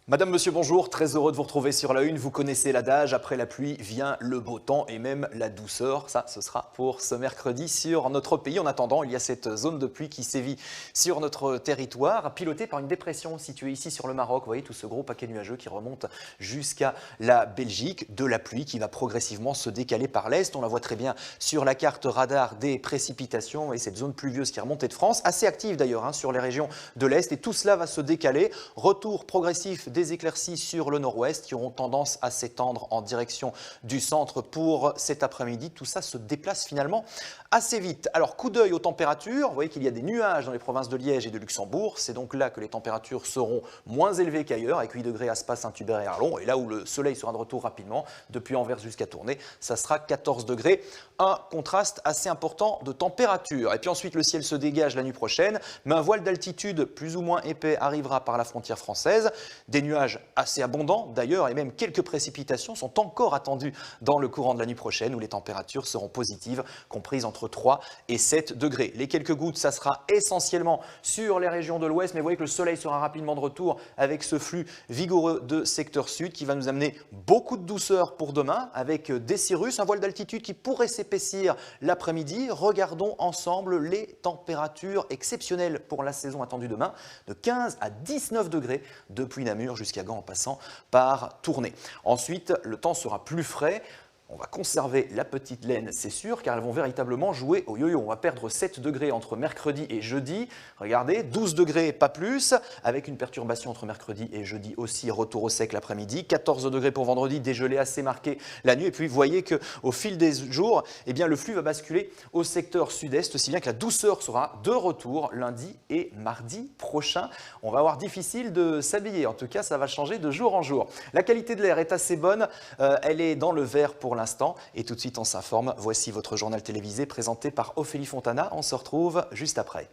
Madame, monsieur, bonjour, très heureux de vous retrouver sur la Une. Vous connaissez l'adage, après la pluie vient le beau temps et même la douceur. Ça, ce sera pour ce mercredi sur notre pays. En attendant, il y a cette zone de pluie qui sévit sur notre territoire, pilotée par une dépression située ici sur le Maroc. Vous voyez tout ce gros paquet nuageux qui remonte jusqu'à la Belgique. De la pluie qui va progressivement se décaler par l'est. On la voit très bien sur la carte radar des précipitations. Et cette zone pluvieuse qui est remontée de France, assez active d'ailleurs sur les régions de l'est. Et tout cela va se décaler. Retour progressif des éclaircies sur le nord-ouest qui auront tendance à s'étendre en direction du centre pour cet après-midi. Tout ça se déplace finalement assez vite. Alors, coup d'œil aux températures. Vous voyez qu'il y a des nuages dans les provinces de Liège et de Luxembourg. C'est donc là que les températures seront moins élevées qu'ailleurs, avec 8 degrés Aspas, Saint-Hubert et Arlon. Et là où le soleil sera de retour rapidement, depuis Anvers jusqu'à Tournai, ça sera 14 degrés. Un contraste assez important de température. Et puis ensuite, le ciel se dégage la nuit prochaine, mais un voile d'altitude plus ou moins épais arrivera par la frontière française. Des nuages assez abondants d'ailleurs, et même quelques précipitations sont encore attendues dans le courant de la nuit prochaine, où les températures seront positives, comprises entre 3 et 7 degrés. Les quelques gouttes, ça sera essentiellement sur les régions de l'ouest, mais vous voyez que le soleil sera rapidement de retour avec ce flux vigoureux de secteur sud qui va nous amener beaucoup de douceur pour demain, avec des cirrus, un voile d'altitude qui pourrait s'épaissir l'après-midi. Regardons ensemble les températures exceptionnelles pour la saison attendue demain, de 15 à 19 degrés depuis Namur jusqu'à Gand en passant par Tournai. Ensuite, le temps sera plus frais. On va conserver la petite laine, c'est sûr, car elles vont véritablement jouer au yo-yo. On va perdre 7 degrés entre mercredi et jeudi. Regardez, 12 degrés, pas plus, avec une perturbation entre mercredi et jeudi aussi, retour au sec l'après-midi. 14 degrés pour vendredi, dégelé assez marqué la nuit. Et puis, vous voyez qu'au fil des jours, eh bien, le flux va basculer au secteur sud-est, si bien que la douceur sera de retour lundi et mardi prochain. On va avoir difficile de s'habiller. En tout cas, ça va changer de jour en jour. La qualité de l'air est assez bonne. Elle est dans le vert pour l'instant. Et tout de suite, on s'informe. Voici votre journal télévisé présenté par Ophélie Fontana. On se retrouve juste après.